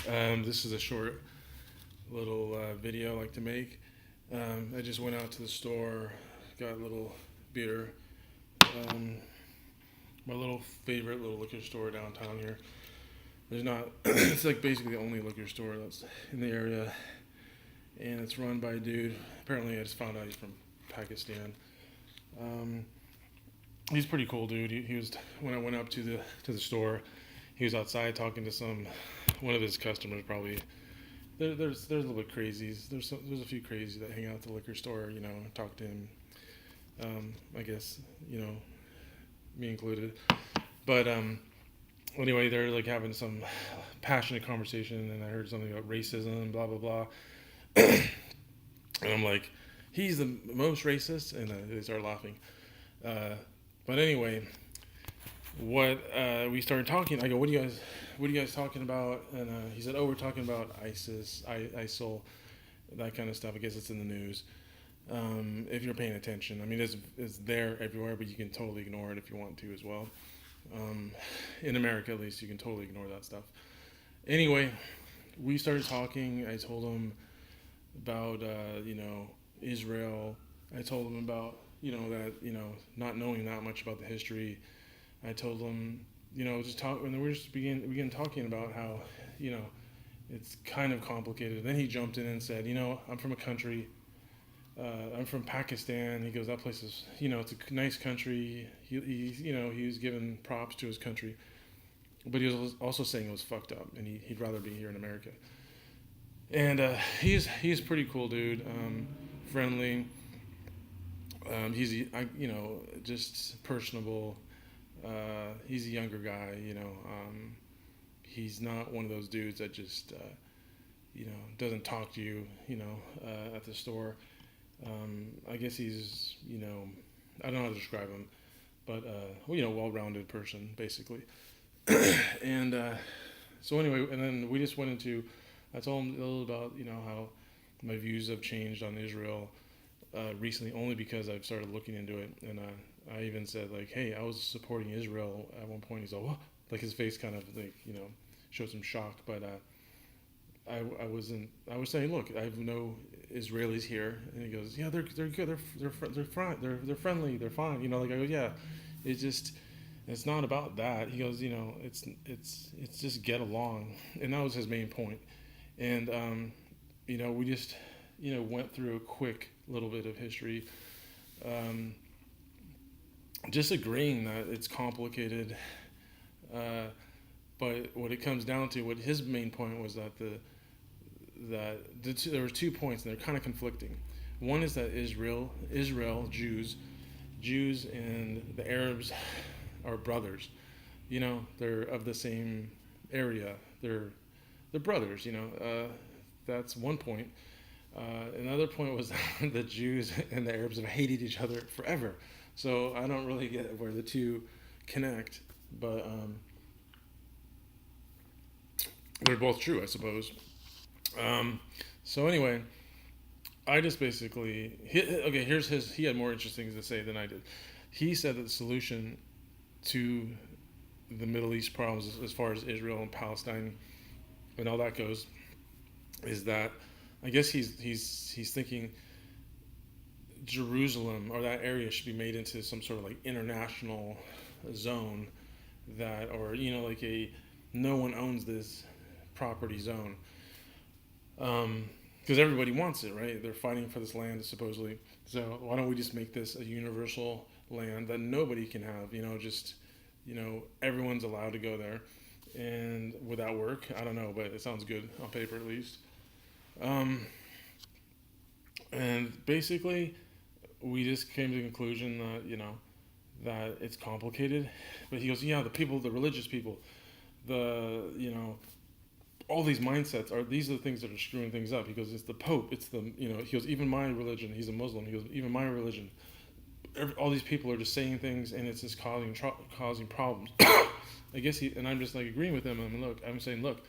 This is a short little video I like to make. I just went out to the store, got a little beer. Um, my little favorite little liquor store downtown here. There's not. It's like basically the only liquor store that's in the area, and it's run by a dude. Apparently, I just found out he's from Pakistan. Um, he's pretty cool, dude. He was when I went up to the store. He was outside talking to one of his customers probably. There's a little bit crazies. There's a few crazies that hang out at the liquor store. Talk to him. I guess me included. But anyway, they're like having some passionate conversation, and I heard something about racism, blah blah blah. And I'm like, he's the most racist, and they start laughing. Uh, but anyway, what we started talking. I go, what are you guys talking about? And he said, oh, we're talking about ISIL, that kind of stuff. I guess it's in the news. If you're paying attention, I mean, it's there everywhere, but you can totally ignore it if you want to as well. In America, at least, you can totally ignore that stuff. Anyway, we started talking. I told him about Israel. I told him about that not knowing that much about the history. I told him just talk, and then we began talking about how it's kind of complicated. Then he jumped in and said, I'm from a country. I'm from Pakistan. He goes, that place is, it's a nice country. He was giving props to his country, but he was also saying it was fucked up, and he'd rather be here in America. And he's pretty cool dude, friendly. Just personable. He's a younger guy. He's not one of those dudes that just doesn't talk to you. At the store. I guess he's I don't know how to describe him, but well-rounded person basically. And so anyway, and then we just went into. I told him a little about how my views have changed on Israel recently, only because I've started looking into it, and I even said like, hey, I was supporting Israel at one point. He's like, what? Like his face kind of like showed some shock, but I wasn't. I was saying, look, I have no Israelis here, and he goes, yeah, they're good. They're fine. They're friendly. They're fine. Like I go, yeah. It's just it's not about that. He goes, it's just get along, and that was his main point. And we just went through a quick little bit of history, um, just agreeing that it's complicated. Uh, but what it comes down to, what his main point was that there were 2 points and they're kind of conflicting. One is that Israel, Jews and the Arabs are brothers. They're of the same area. They're brothers. That's one point. Another point was the Jews and the Arabs have hated each other forever. So I don't really get where the two connect, but they're both true, I suppose. So anyway, I just basically okay. Here's his. He had more interesting things to say than I did. He said that the solution to the Middle East problems, as far as Israel and Palestine and all that goes, is that I guess he's thinking Jerusalem or that area should be made into some sort of like international zone that, or like a no one owns this property zone, because everybody wants it, right? They're fighting for this land supposedly. So why don't we just make this a universal land that nobody can have? Just everyone's allowed to go there. And would that work? I don't know, but it sounds good on paper at least. Um, and basically, we just came to the conclusion that that it's complicated. But he goes, yeah, the religious people, the all these mindsets are these are the things that are screwing things up. He goes, it's the Pope, it's the he goes, even my religion. He's a Muslim. He goes, even my religion. All these people are just saying things, and it's just causing problems. I guess and I'm just like agreeing with him. I'm saying, look,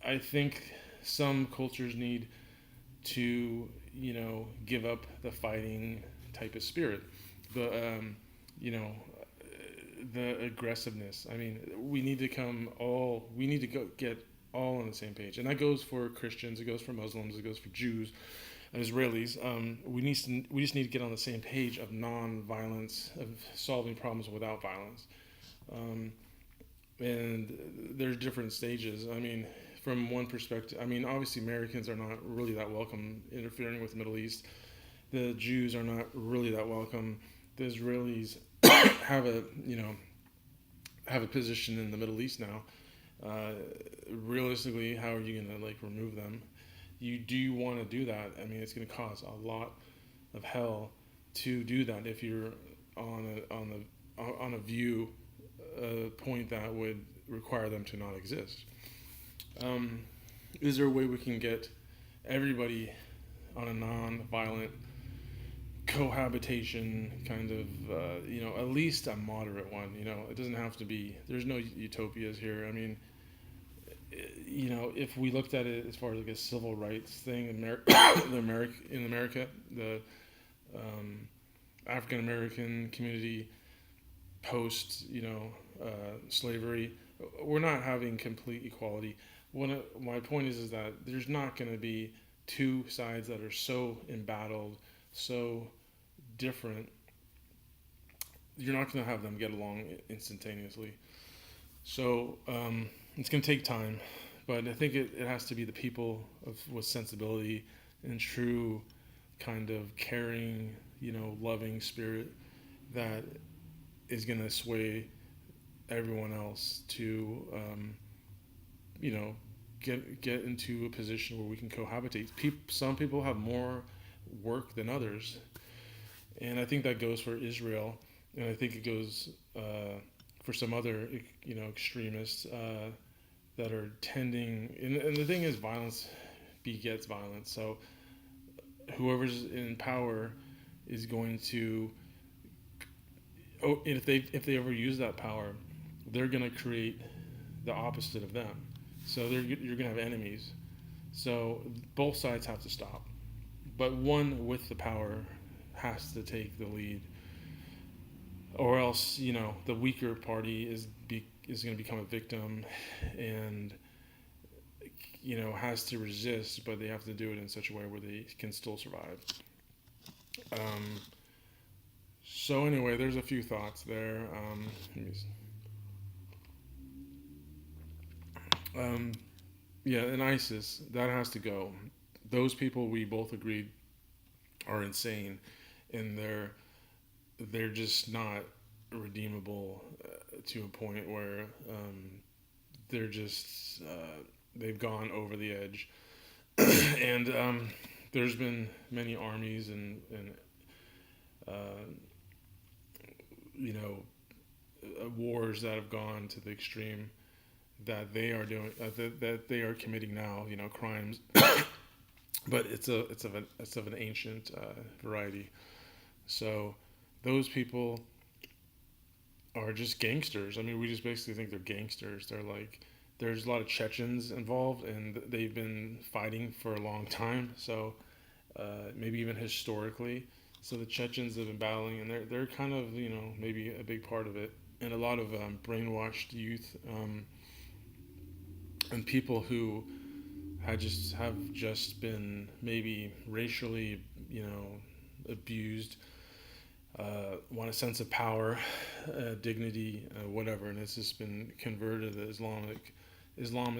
I think some cultures need to give up the fighting type of spirit, the you know the aggressiveness. I mean, we need to go get all on the same page, and that goes for Christians, it goes for Muslims, it goes for Jews, and Israelis. We just need to get on the same page of non-violence, of solving problems without violence. Um, and there's different stages. I mean, from one perspective, I mean, obviously Americans are not really that welcome interfering with the Middle East. The Jews are not really that welcome. The Israelis have a have a position in the Middle East now. Realistically, how are you gonna like remove them? You do want to do that. I mean, it's gonna cause a lot of hell to do that if you're on a view point that would require them to not exist. Um, is there a way we can get everybody on a non-violent cohabitation kind of, at least a moderate one? It doesn't have to be, there's no utopias here. I mean, if we looked at it as far as like a civil rights thing, in America, the African American community post, slavery, we're not having complete equality. My point is that there's not going to be two sides that are so embattled, so different. You're not going to have them get along instantaneously. So it's going to take time, but I think it has to be the people with sensibility and true kind of caring, loving spirit that is going to sway everyone else to, get into a position where we can cohabitate. Some people have more work than others, and I think that goes for Israel, and I think it goes for some other, extremists that are tending. And the thing is, violence begets violence. So whoever's in power is going to. Oh, if they ever use that power, they're going to create the opposite of them. So you're going to have enemies. So both sides have to stop. But one with the power has to take the lead, or else the weaker party is going to become a victim, and has to resist, but they have to do it in such a way where they can still survive. So anyway, there's a few thoughts there. And ISIS, that has to go. Those people, we both agreed, are insane, and they're just not redeemable to a point where they're just they've gone over the edge. And there's been many armies and uh, wars that have gone to the extreme that they are doing, that they are committing now, crimes. But it's of an ancient variety. So those people are just gangsters. I mean, we just basically think they're gangsters. They're like, there's a lot of Chechens involved, and they've been fighting for a long time. So maybe even historically. So the Chechens have been battling, and they're kind of, maybe a big part of it. And a lot of brainwashed youth and people who have just been maybe racially, abused, want a sense of power, dignity, whatever, and it's just been converted. The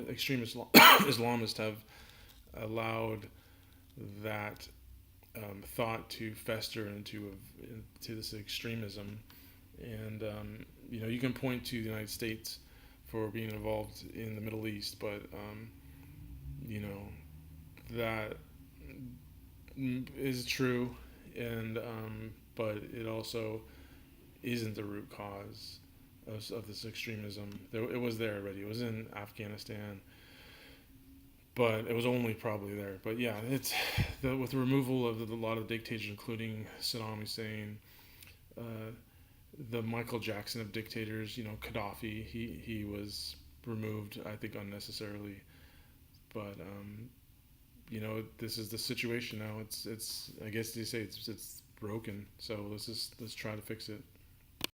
extremist Islamists have allowed that thought to fester into this extremism, and you can point to the United States for being involved in the Middle East, but that is true, and but it also isn't the root cause of this extremism. It was there already. It was in Afghanistan, but it was only probably there. But yeah, it's with the removal of a lot of dictators, including Saddam Hussein, the Michael Jackson of dictators. Gaddafi. He was removed, I think, unnecessarily. But this is the situation now. It's I guess they say it's broken. So let's try to fix it.